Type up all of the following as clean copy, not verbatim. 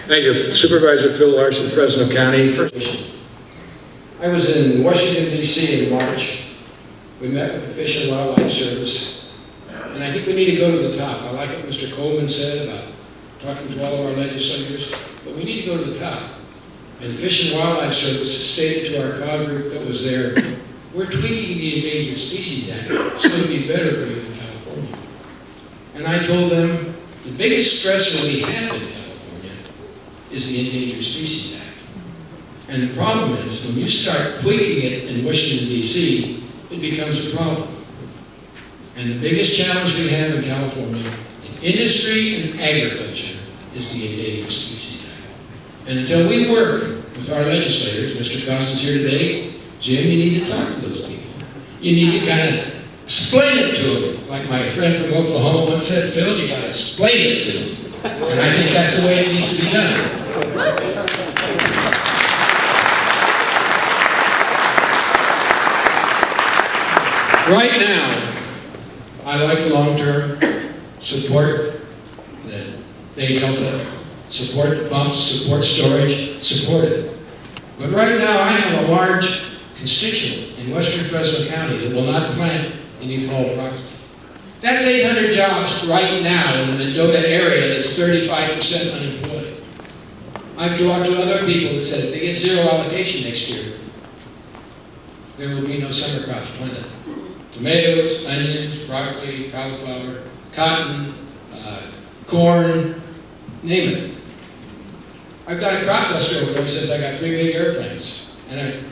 Thank you. Supervisor Phil Larson, Fresno County. I was in Washington, D.C. in March. We met with the Fish and Wildlife Service, and I think we need to go to the top. I like what Mr. Coleman said about talking to all of our legislators, but we need to go to the top. And the Fish and Wildlife Service stated to our COG group that was there, we're tweaking the Endangered Species Act. It's going to be better for you in California. And I told them the biggest stressor we have in California is the Endangered Species Act. And the problem is, when you start tweaking it in Washington, D.C., it becomes a problem. And the biggest challenge we have in California, in industry and agriculture, is the Endangered Species Act. And until we work with our legislators, Mr. Costa's here today, Jim, you need to talk to those people. You need to kind of explain it to them. Like my friend from Oklahoma once said, Phil, you got to explain it to them. And I think that's the way it needs to be done. Right now, I like the long-term support that they help support the pumps, support storage, support it. But right now, I have a large constituent in western Fresno County that will not plant any fall property. That's 800 jobs right now in the Mendota area that's 35% unemployed. I've talked to other people that said if they get zero allocation next year, there will be no summer crops planted. Tomatoes, onions, broccoli, cauliflower, cotton, corn, name it. I've got a crop duster over there who says I got 3 big airplanes and a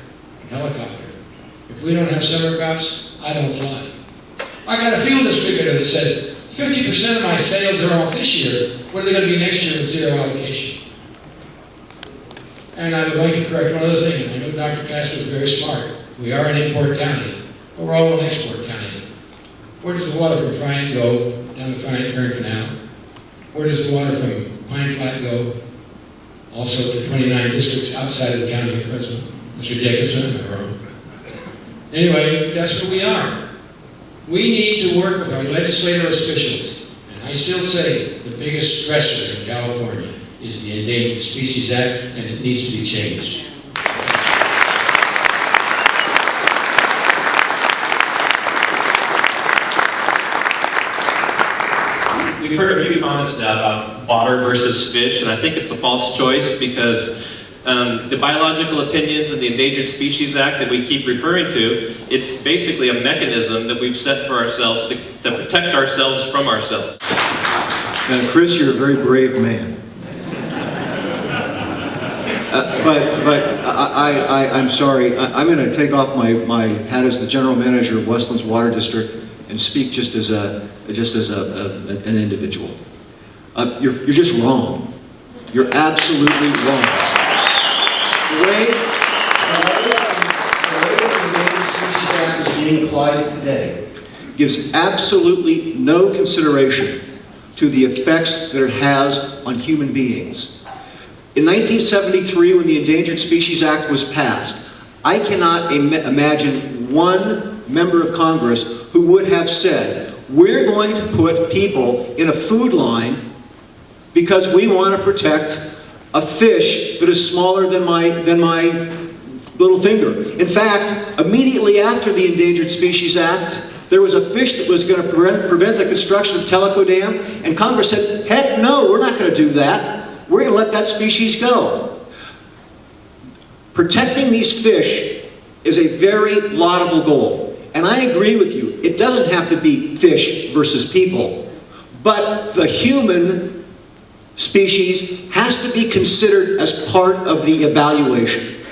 helicopter. If we don't have summer crops, I don't fly. I got a fuel distributor that says 50% of my sales are off this year. What are they going to be next year with zero allocation? And I would like to correct one other thing. I know Dr. Castro is very smart. We are an import county, but we're all an export county. Where does the water from Friant go? Down the Friant-Kern Canal. Where does the water from Pine Flat go? Also to 29 districts outside of the county of Fresno. Mr. Jacobson, am I wrong? Anyway, that's where we are. We need to work with our legislative officials. And I still say the biggest stressor in California is the Endangered Species Act, and it needs to be changed. We've heard a few comments now about water versus fish, and I think it's a false choice because the biological opinions of the Endangered Species Act that we keep referring to, it's basically a mechanism that we've set for ourselves to protect ourselves from ourselves. Now, Chris, you're a very brave man. I'm sorry. I'm going to take off my hat as the general manager of Westlands Water District and speak just as an individual. You're just wrong. You're absolutely wrong. The way the Endangered Species Act is being applied today gives absolutely no consideration to the effects that it has on human beings. In 1973, when the Endangered Species Act was passed, I cannot imagine one member of Congress who would have said, we're going to put people in a food line because we want to protect a fish that is smaller than my little finger. In fact, immediately after the Endangered Species Act, there was a fish that was going to prevent the construction of Tellico Dam, and Congress said, heck no, we're not going to do that. We're going to let that species go. Protecting these fish is a very laudable goal. And I agree with you, it doesn't have to be fish versus people, but the human species has to be considered as part of the evaluation.